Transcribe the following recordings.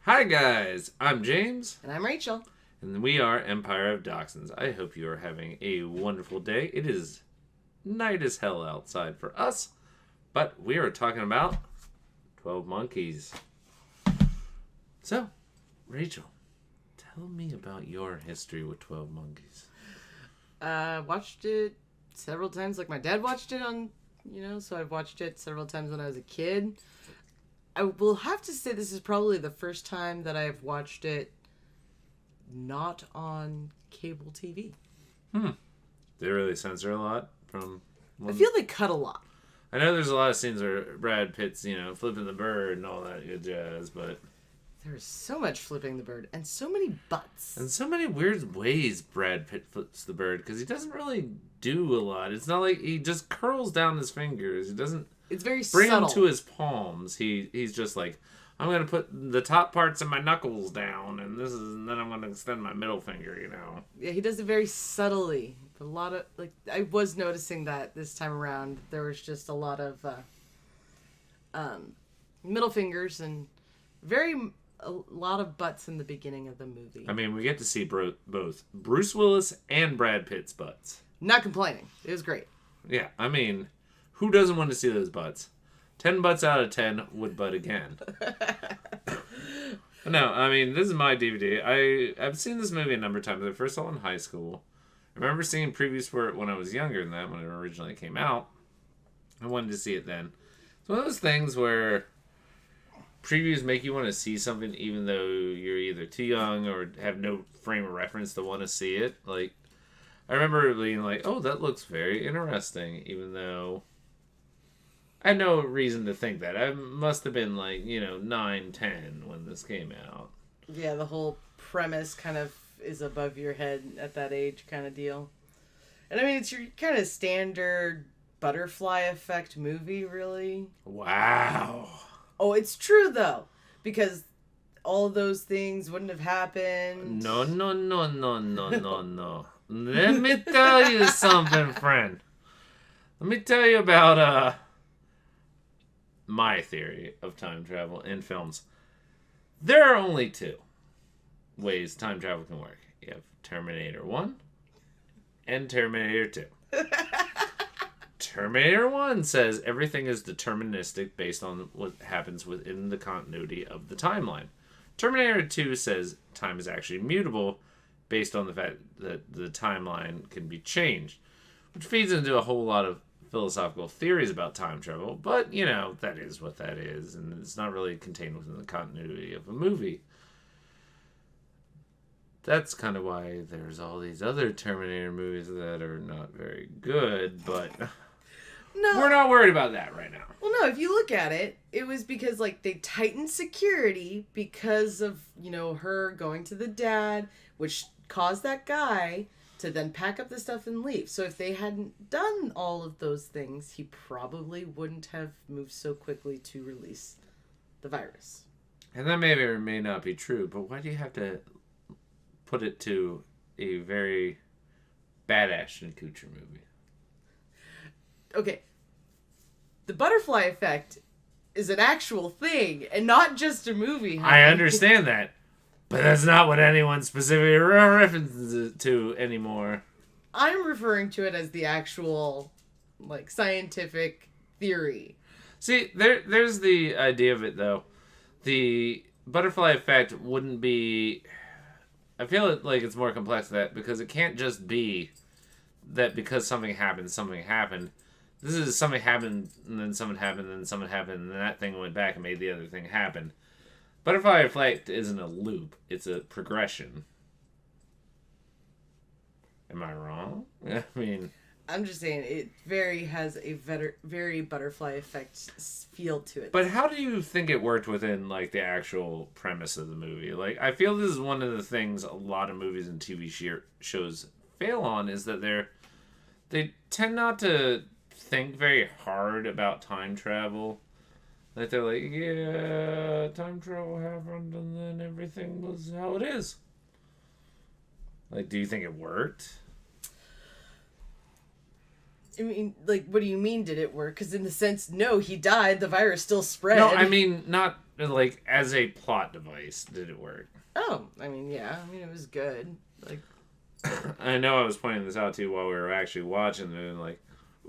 Hi guys, I'm James. And I'm Rachel. And we are Empire of Dachshunds. I hope you are having a wonderful day. It is night as hell outside for us, but we are talking about 12 Monkeys. So, Rachel, tell me about your history with 12 Monkeys. Watched it several times. Like my dad watched it on, so I've watched it several times when I was a kid. I will have to say this is probably the first time that I've watched it not on cable TV. They really censor a lot from... I feel they cut a lot. I know there's a lot of scenes where Brad Pitt's, flipping the bird and all that good jazz, but... There's so much flipping the bird and so many butts. And so many weird ways Brad Pitt flips the bird, because he doesn't really do a lot. It's not like he just curls down his fingers. He doesn't... It's very bring subtle. them to his palms. He's just like, I'm gonna put the top parts of my knuckles down, and then I'm gonna extend my middle finger. Yeah, he does it very subtly. But a lot of I was noticing that this time around there was just a lot of middle fingers and a lot of butts in the beginning of the movie. I mean, we get to see both Bruce Willis and Brad Pitt's butts. Not complaining. It was great. Yeah, I mean, who doesn't want to see those butts? 10 butts out of 10 would butt again. No, I mean, this is my DVD. I've seen this movie a number of times. I first saw it in high school. I remember seeing previews for it when I was younger than that, when it originally came out. I wanted to see it then. It's one of those things where previews make you want to see something even though you're either too young or have no frame of reference to want to see it. Like, I remember being like, oh, that looks very interesting, even though I had no reason to think that. I must have been 9, 10 when this came out. Yeah, the whole premise kind of is above your head at that age kind of deal. And I mean, it's your kind of standard butterfly effect movie, really. Wow. Oh, it's true, though, because all of those things wouldn't have happened. No. Let me tell you something, friend. Let me tell you about my theory of time travel in films. There are only two ways time travel can work. You have Terminator 1 and Terminator 2. Terminator 1 says everything is deterministic based on what happens within the continuity of the timeline. Terminator 2 says time is actually mutable based on the fact that the timeline can be changed, which feeds into a whole lot of philosophical theories about time travel, but, that is what that is, and it's not really contained within the continuity of a movie. That's kind of why there's all these other Terminator movies that are not very good, but no, we're not worried about that right now. Well, no, if you look at it, it was because, they tightened security because of, her going to the dad, which caused that guy to then pack up the stuff and leave. So if they hadn't done all of those things, he probably wouldn't have moved so quickly to release the virus. And that may or may not be true, but why do you have to put it to a very bad Ashton Kutcher movie? Okay. The butterfly effect is an actual thing and not just a movie. I understand that. But that's not what anyone specifically references it to anymore. I'm referring to it as the actual, scientific theory. See, there's the idea of it, though. The butterfly effect wouldn't be... I feel like it's more complex than that, because it can't just be that because something happened. This is something happened, and then something happened, and then something happened, and then that thing went back and made the other thing happen. Butterfly effect isn't a loop. It's a progression. Am I wrong? I mean... I'm just saying, it has a very butterfly effect feel to it. But how do you think it worked within, the actual premise of the movie? I feel this is one of the things a lot of movies and TV shows fail on, is that they tend not to think very hard about time travel. They're like, yeah, time travel happened and then everything was how it is. Do you think it worked? I mean, what do you mean did it work? Because in the sense, no, he died, the virus still spread. No, I mean, not like, as a plot device, did it work? Oh, I mean, yeah. I mean, it was good. Like, I know I was pointing this out to you while we were actually watching it, and like,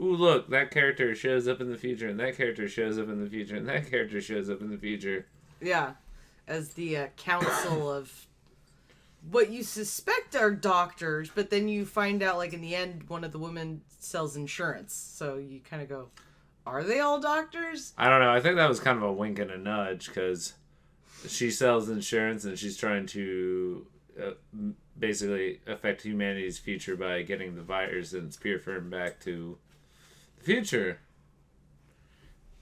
ooh, look, that character shows up in the future, and that character shows up in the future, and that character shows up in the future. yeah, as the council of what you suspect are doctors, but then you find out, like, in the end, one of the women sells insurance. So you kind of go, are they all doctors? I don't know. I think that was kind of a wink and a nudge, because she sells insurance, and she's trying to basically affect humanity's future by getting the virus and spear firm back to the future.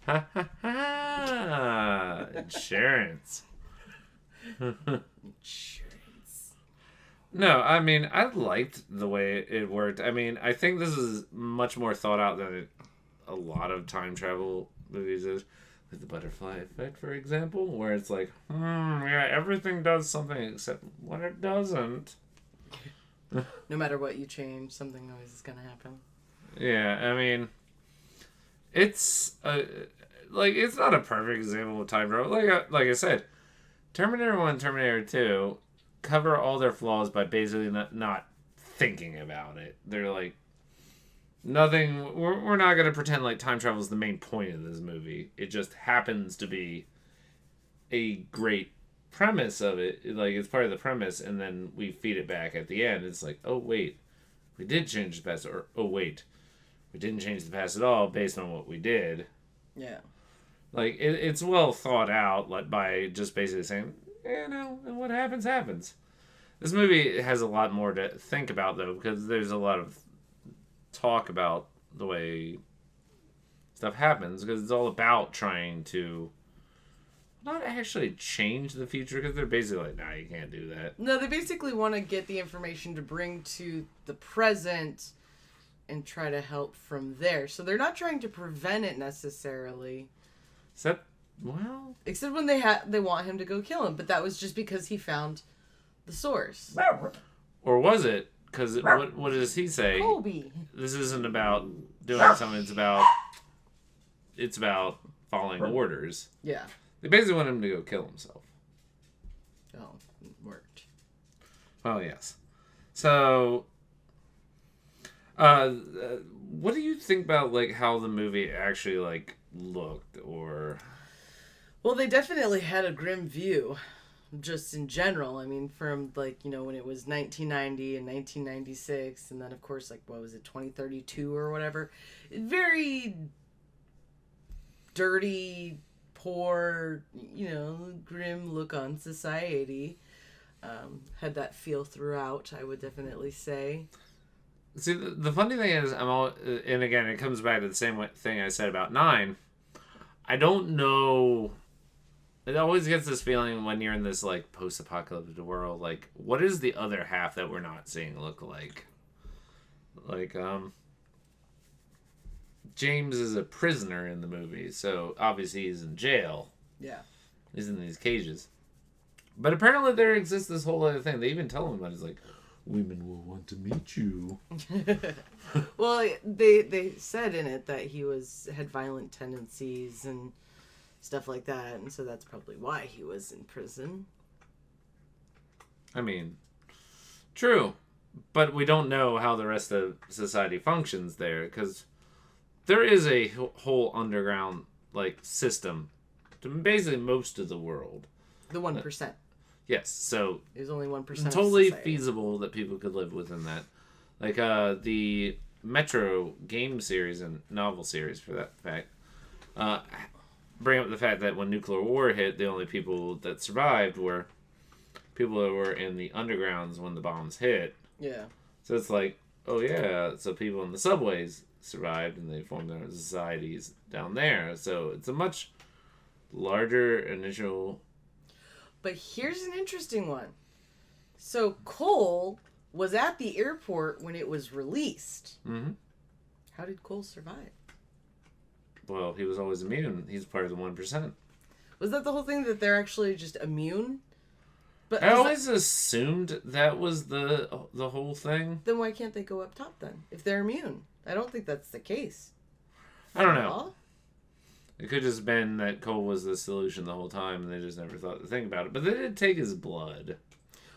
Ha ha ha! Insurance. Insurance. No, I mean, I liked the way it worked. I mean, I think this is much more thought out than a lot of time travel movies is. Like the butterfly effect, for example, where it's like, yeah, everything does something except when it doesn't. No matter what you change, something always is going to happen. Yeah, I mean, it's like, it's not a perfect example of time travel. Like I said, Terminator 1, Terminator 2 cover all their flaws by basically not thinking about it. They're like, nothing, we're not going to pretend like time travel is the main point of this movie. It just happens to be a great premise of it. Like, it's part of the premise, and then we feed it back at the end. It's like, oh, wait, we did change the past, or, oh, wait, we didn't change the past at all based on what we did. Yeah. Like, it's well thought out, like, by just basically saying, you know, and what happens, happens. This movie has a lot more to think about, though, because there's a lot of talk about the way stuff happens, because it's all about trying to not actually change the future, because they're basically like, nah, you can't do that. No, they basically want to get the information to bring to the present and try to help from there. So they're not trying to prevent it necessarily. Except, well... Except when they want him to go kill him. But that was just because he found the source. Or was it? Because what does he say? Kobe. This isn't about doing something. It's about following orders. Yeah. They basically want him to go kill himself. Oh, it worked. Well, yes. So, what do you think about, like, how the movie actually, like, looked, or... Well, they definitely had a grim view, just in general. I mean, from, like, you know, when it was 1990 and 1996, and then, of course, like, what was it, 2032 or whatever. Very dirty, poor, you know, grim look on society. Had that feel throughout, I would definitely say. See, the funny thing is, and again, it comes back to the same thing I said about 9. I don't know. It always gets this feeling when you're in this, like, post-apocalyptic world, like, what is the other half that we're not seeing look like? Like, James is a prisoner in the movie, so obviously he's in jail. Yeah. He's in these cages. But apparently there exists this whole other thing. They even tell him about it. It's like, women will want to meet you. Well, they said in it that he had violent tendencies and stuff like that, and so that's probably why he was in prison. I mean, true. But we don't know how the rest of society functions there, because there is a whole underground, like, system to basically most of the world. The 1%. Yes, so There's only 1% totally of society. feasible that people could live within that. Like, the Metro game series and novel series, for that fact, bring up the fact that when nuclear war hit, the only people that survived were people that were in the undergrounds when the bombs hit. Yeah. So it's like, oh yeah, so people in the subways survived and they formed their societies down there. So it's a much larger initial... But here's an interesting one. So Cole was at the airport when it was released. Mm-hmm. How did Cole survive? Well, he was always immune. He's part of the 1%. Was that the whole thing, that they're actually just immune? But I always assumed that was the whole thing. Then why can't they go up top then, if they're immune? I don't think that's the case. I don't know. It could just been that Cole was the solution the whole time, and they just never thought to think about it. But they did take his blood.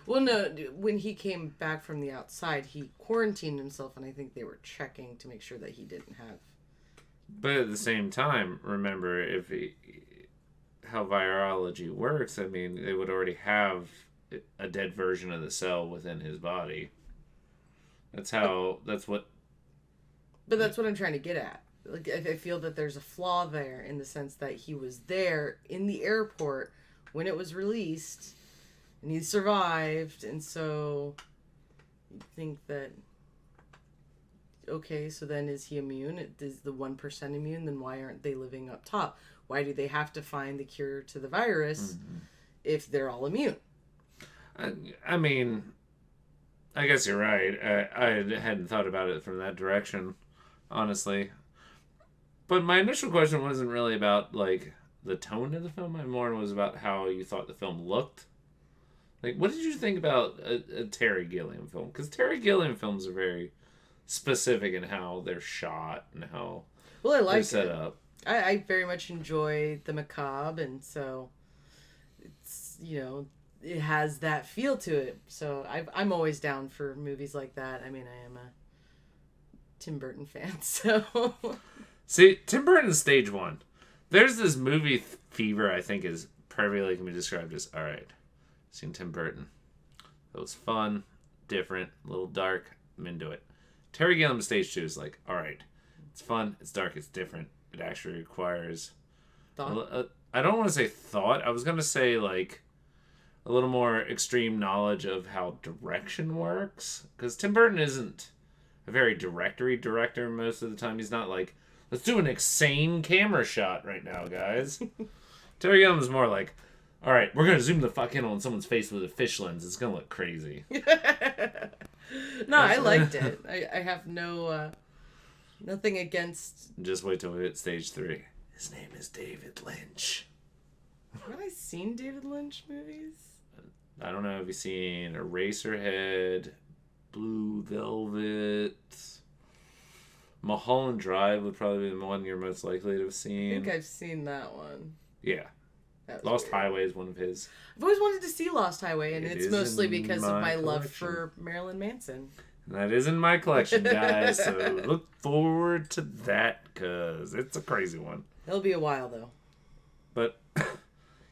Well, no, when he came back from the outside, he quarantined himself, and I think they were checking to make sure that he didn't have. But at the same time, remember, how virology works, I mean, they would already have a dead version of the cell within his body. That's what... But that's what I'm trying to get at. Like, I feel that there's a flaw there in the sense that he was there in the airport when it was released, and he survived, and so you think that, okay, so then is he immune? Is the 1% immune? Then why aren't they living up top? Why do they have to find the cure to the virus if they're all immune? I mean, I guess you're right. I hadn't thought about it from that direction, honestly. But my initial question wasn't really about, like, the tone of the film. My more was about how you thought the film looked. Like, what did you think about a Terry Gilliam film? Because Terry Gilliam films are very specific in how they're shot and how they're set up. I very much enjoy the macabre, and so it's, it has that feel to it. So I'm always down for movies like that. I mean, I am a Tim Burton fan, so... See, Tim Burton's stage one. There's this movie fever I think is perfectly can be described as, all right, seen Tim Burton. It was fun, different, a little dark. I'm into it. Terry Gilliam stage two is like, all right, it's fun, it's dark, it's different. It actually requires thought. I don't want to say thought. I was going to say like a little more extreme knowledge of how direction works. Because Tim Burton isn't a very director most of the time. He's not like, let's do an insane camera shot right now, guys. Terry Gilliam is more like, all right, we're going to zoom the fuck in on someone's face with a fish lens. It's going to look crazy. No, I liked it. I have nothing against... Just wait till we hit stage 3. His name is David Lynch. Have I seen David Lynch movies? I don't know. Have you seen Eraserhead, Blue Velvet? Mulholland Drive would probably be the one you're most likely to have seen. I think I've seen that one. Yeah. Lost weird. Highway is one of his. I've always wanted to see Lost Highway, and it's mostly because of my love for Marilyn Manson. And that is in my collection, guys, so look forward to that, because it's a crazy one. It'll be a while, though. But,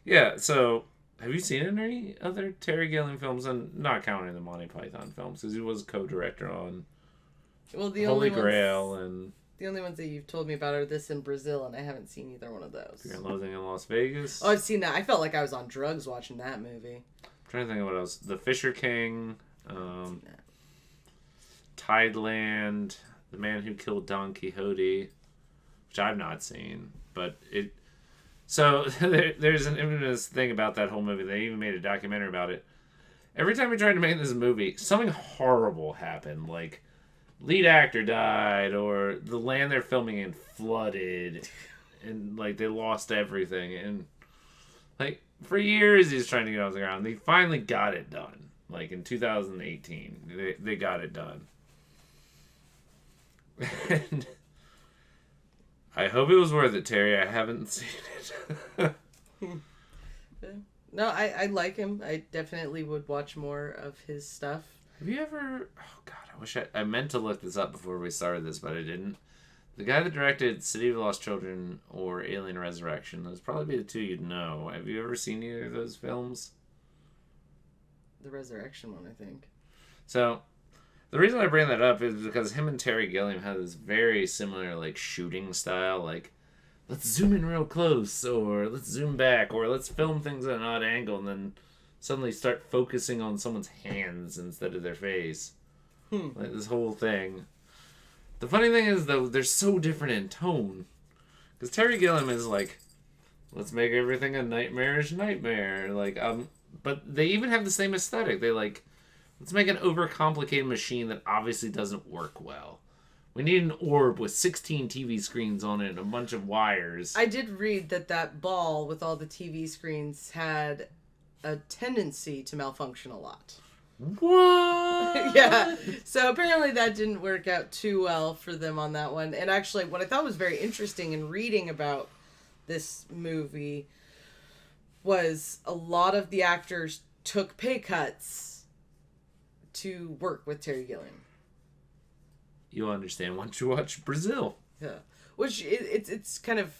yeah, so, have you seen any other Terry Gilliam films? And not counting the Monty Python films, because he was co-director on Holy Grail and... The only ones that you've told me about are this in Brazil, and I haven't seen either one of those. Fear and Loathing in Las Vegas. Oh, I've seen that. I felt like I was on drugs watching that movie. I'm trying to think of what else. The Fisher King. Tideland. The Man Who Killed Don Quixote. Which I've not seen. But it... So, there's an infamous thing about that whole movie. They even made a documentary about it. Every time we tried to make this movie, something horrible happened. Like... lead actor died, or the land they're filming in flooded, and like they lost everything, and like for years he's trying to get off the ground. They finally got it done, like in 2018. They got it done, and I hope it was worth it, Terry. I haven't seen it. No, I like him. I definitely would watch more of his stuff. Have you ever... Oh, God, I wish I meant to look this up before we started this, but I didn't. The guy that directed City of Lost Children or Alien Resurrection, those probably be the two you'd know. Have you ever seen either of those films? The Resurrection one, I think. So, the reason I bring that up is because him and Terry Gilliam had this very similar, like, shooting style. Like, let's zoom in real close, or let's zoom back, or let's film things at an odd angle, and then... suddenly start focusing on someone's hands instead of their face. Like this whole thing. The funny thing is, though, they're so different in tone. Because Terry Gilliam is like, let's make everything a nightmarish nightmare. Like, but they even have the same aesthetic. They like, let's make an overcomplicated machine that obviously doesn't work well. We need an orb with 16 TV screens on it and a bunch of wires. I did read that ball with all the TV screens had a tendency to malfunction a lot. What? Yeah. So apparently that didn't work out too well for them on that one. And actually what I thought was very interesting in reading about this movie was a lot of the actors took pay cuts to work with Terry Gilliam. You'll understand once you watch Brazil. Yeah. Which, it's kind of,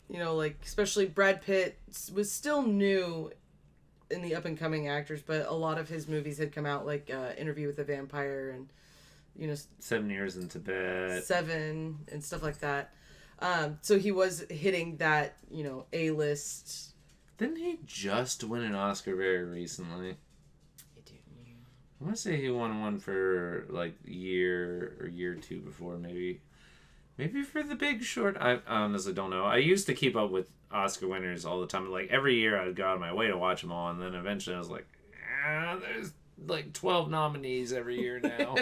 you know, like, especially Brad Pitt was still new in the up-and-coming actors, but a lot of his movies had come out, like Interview with a Vampire and, you know... 7 Years in Tibet. Seven and stuff like that. So he was hitting that, you know, A-list. Didn't he just win an Oscar very recently? I want to say he won one for like year or two before, maybe for The Big Short. I honestly don't know. I used to keep up with Oscar winners all the time. Like every year I'd go out of my way to watch them all, and then eventually I was like, there's like 12 nominees every year now.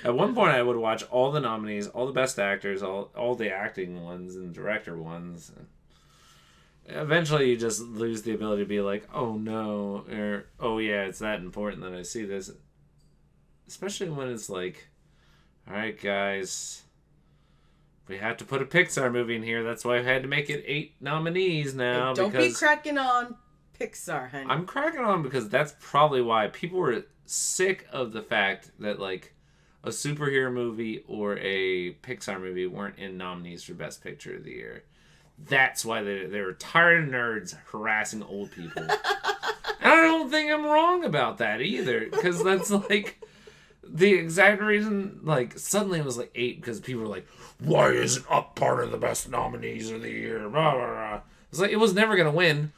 At one point I would watch all the nominees, all the best actors, all the acting ones and director ones. Eventually you just lose the ability to be like, oh no, or oh yeah, it's that important that I see this. Especially when it's like, alright guys, we have to put a Pixar movie in here. That's why I've had to make it 8 nominees now. Hey, don't be cracking on Pixar, honey. I'm cracking on because that's probably why people were sick of the fact that like a superhero movie or a Pixar movie weren't in nominees for Best Picture of the Year. That's why they were tired of nerds harassing old people. And I don't think I'm wrong about that either. Because that's like the exact reason, like, suddenly it was like 8 because people were like, why isn't Up part of the best nominees of the year? Blah, blah, blah. It's like, it was never going to win.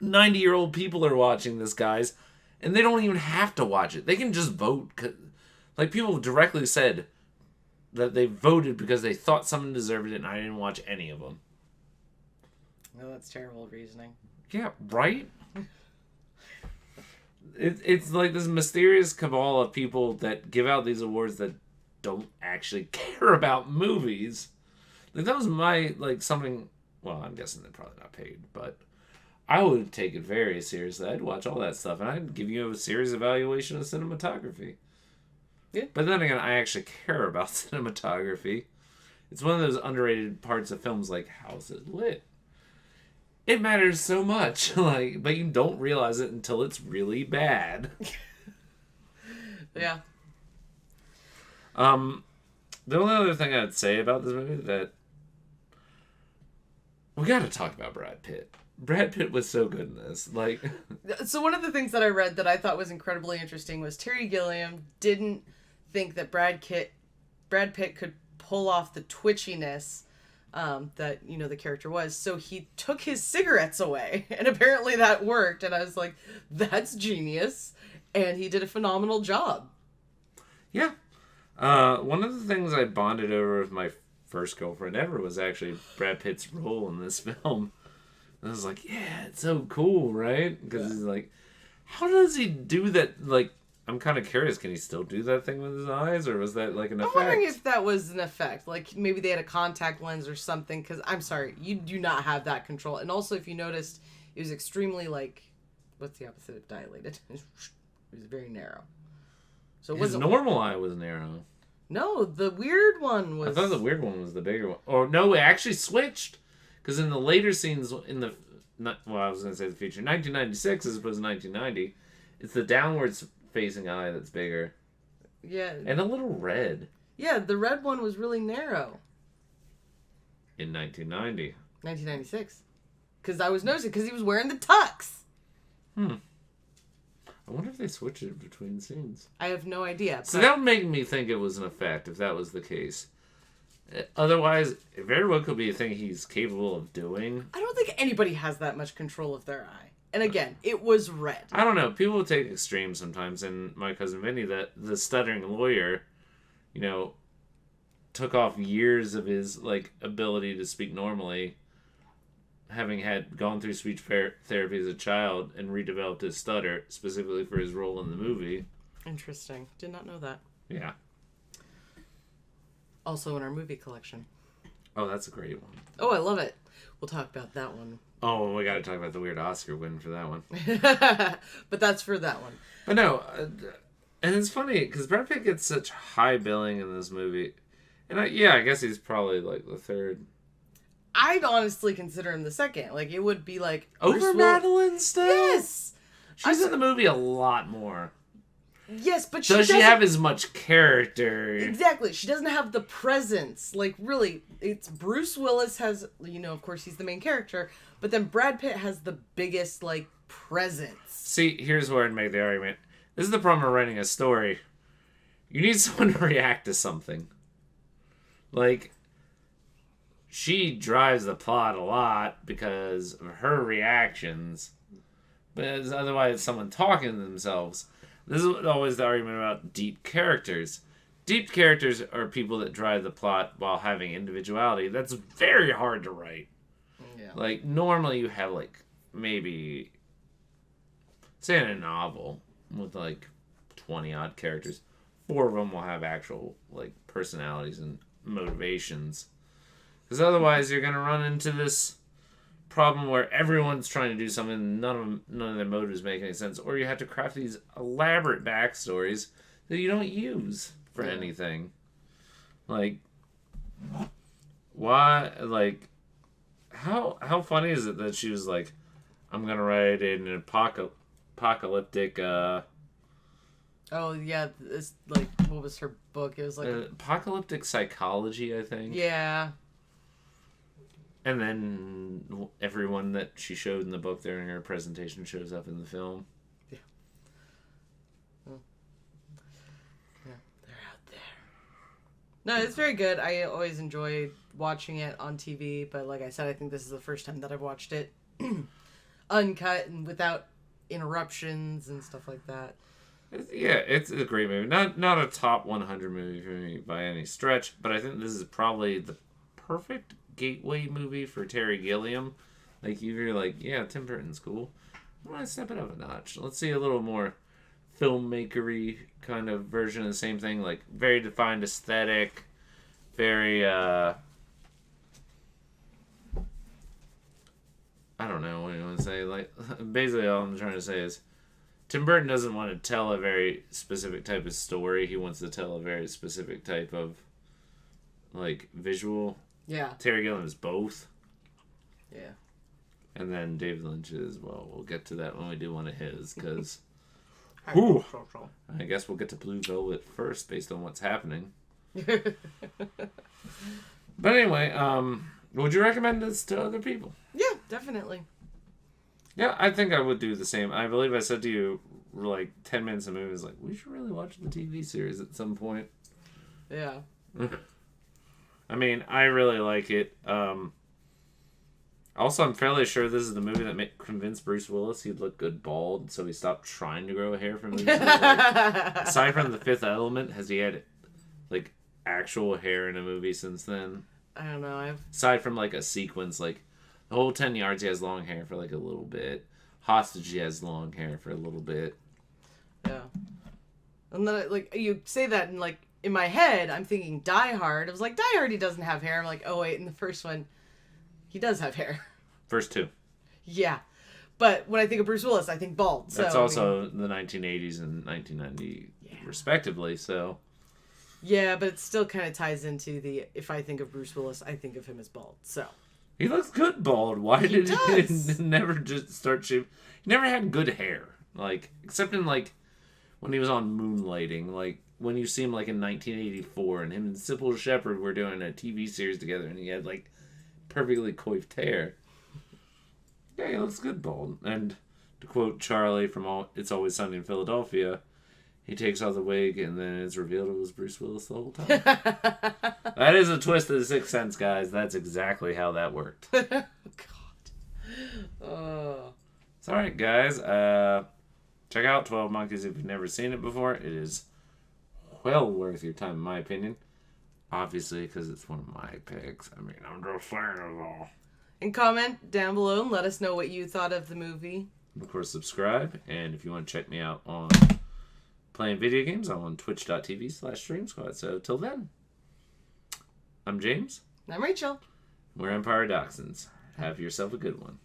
90-year-old people are watching this, guys. And they don't even have to watch it. They can just vote. Like, people directly said that they voted because they thought someone deserved it, and I didn't watch any of them. No, that's terrible reasoning. Yeah, right? It's like this mysterious cabal of people that give out these awards that don't actually care about movies. Like, that was my, like, something... Well, I'm guessing they're probably not paid, but I would take it very seriously. I'd watch all that stuff, and I'd give you a serious evaluation of cinematography. Yeah. But then again, I actually care about cinematography. It's one of those underrated parts of films, like, how's it lit? It matters so much, like, but you don't realize it until it's really bad. Yeah. The only other thing I'd say about this movie that we got to talk about Brad Pitt. Brad Pitt was so good in this. Like, so one of the things that I read that I thought was incredibly interesting was Terry Gilliam didn't think that Brad Pitt could pull off the twitchiness that, you know, the character was. So he took his cigarettes away, and apparently that worked. And I was like, that's genius. And he did a phenomenal job. Yeah. One of the things I bonded over with my first girlfriend ever was actually Brad Pitt's role in this film. I was like, yeah, it's so cool, right? Because he's like, how does he do that? Like, I'm kind of curious. Can he still do that thing with his eyes, or was that like an effect? I'm wondering if that was an effect. Like, maybe they had a contact lens or something. Because, I'm sorry, you do not have that control. And also, if you noticed, it was extremely, like, what's the opposite of dilated? It was very narrow. So it wasn't... His normal eye was narrow. No, the weird one was... I thought the weird one was the bigger one. Or, no, it actually switched. Because in the later scenes, in the... I was going to say the future. 1996 as opposed to 1990. It's the downwards facing eye that's bigger. Yeah. And a little red. Yeah, the red one was really narrow. In 1990. 1996. Because I was noticing, because he was wearing the tux. I wonder if they switched it between scenes. I have no idea. So that would make me think it was an effect, if that was the case. Otherwise, it very well could be a thing he's capable of doing. I don't think anybody has that much control of their eye. And again, it was red. I don't know. People take extremes sometimes. And my cousin Vinny, the stuttering lawyer, you know, took off years of his like ability to speak normally, having gone through speech therapy as a child and redeveloped his stutter specifically for his role in the movie. Interesting. Did not know that. Yeah. Also in our movie collection. Oh, that's a great one. Oh, I love it. We'll talk about that one. Oh, we got to talk about the weird Oscar win for that one. But that's for that one. But no, and it's funny because Brad Pitt gets such high billing in this movie. And I guess he's probably like the third. I'd honestly consider him the second. Like, it would be like... Over Madeline Stowe? Yes! She's in the movie a lot more. Yes, but does she have as much character? Exactly. She doesn't have the presence. Like, really, it's Bruce Willis has, of course he's the main character, but then Brad Pitt has the biggest, like, presence. See, here's where I'd make the argument. This is the problem of writing a story. You need someone to react to something. Like, she drives the plot a lot because of her reactions, but otherwise it's someone talking to themselves. This is always the argument about deep characters. Deep characters are people that drive the plot while having individuality. That's very hard to write. Yeah. Like, normally you have, like, maybe, say in a novel with, like, 20-odd characters, 4 of them will have actual, like, personalities and motivations. Because otherwise you're going to run into this problem where everyone's trying to do something and none of their motives make any sense, or you have to craft these elaborate backstories that you don't use for anything. Like, why? Like, how funny is it that she was like, I'm gonna write an apocalyptic oh yeah, it's like, what was her book? It was like apocalyptic psychology, I think. Yeah. And then everyone that she showed in the book during her presentation shows up in the film. Yeah. Well, yeah, they're out there. No, it's very good. I always enjoy watching it on TV, but like I said, I think this is the first time that I've watched it uncut and without interruptions and stuff like that. It's a great movie. Not a top 100 movie for me by any stretch, but I think this is probably the perfect gateway movie for Terry Gilliam. Like, you're like, yeah, Tim Burton's cool. I want to step it up a notch. Let's see a little more filmmakery kind of version of the same thing. Like, very defined aesthetic, very I don't know what you want to say. Like, basically all I'm trying to say is Tim Burton doesn't want to tell a very specific type of story. He wants to tell a very specific type of, like, visual. Yeah. Terry Gilliam is both. Yeah. And then David Lynch is, well, we'll get to that when we do one of his, because I guess we'll get to Blue Velvet first based on what's happening. But anyway, would you recommend this to other people? Yeah, definitely. Yeah, I think I would do the same. I believe I said to you, like, 10 minutes of the movie, like, we should really watch the TV series at some point. Yeah. I mean, I really like it. Also, I'm fairly sure this is the movie that convinced Bruce Willis he'd look good bald, so he stopped trying to grow hair for movies. Like, aside from The Fifth Element, has he had, like, actual hair in a movie since then? I don't know. Aside from, like, a sequence, like, the whole 10 Yards, he has long hair for, like, a little bit. Hostage, he has long hair for a little bit. Yeah. And then, like, you say that, and, like, in my head, I'm thinking Die Hard. I was like, Die Hard, he doesn't have hair. I'm like, oh, wait, in the first one, he does have hair. First 2. Yeah. But when I think of Bruce Willis, I think bald. That's also the 1980s and 1990, respectively, so... Yeah, but it still kind of ties into the, if I think of Bruce Willis, I think of him as bald, so... He looks good bald. Why did he never just start shaving? He never had good hair. Like, except in, like, when he was on Moonlighting, like, when you see him, like, in 1984, and him and Sybil Shepherd were doing a TV series together, and he had, like, perfectly coiffed hair. Yeah, he looks good bald. And to quote Charlie from It's Always Sunny in Philadelphia, he takes off the wig, and then it's revealed it was Bruce Willis the whole time. That is a twist of The Sixth Sense, guys. That's exactly how that worked. God. Oh. It's alright, guys. Check out 12 Monkeys if you've never seen it before. It is well worth your time, in my opinion. Obviously, because it's one of my picks. I mean, I'm just saying it all. And comment down below and let us know what you thought of the movie. Of course, subscribe. And if you want to check me out on playing video games, I'm on twitch.tv/streamsquad. So, till then, I'm James. I'm Rachel. We're Empire Dachshunds. Have yourself a good one.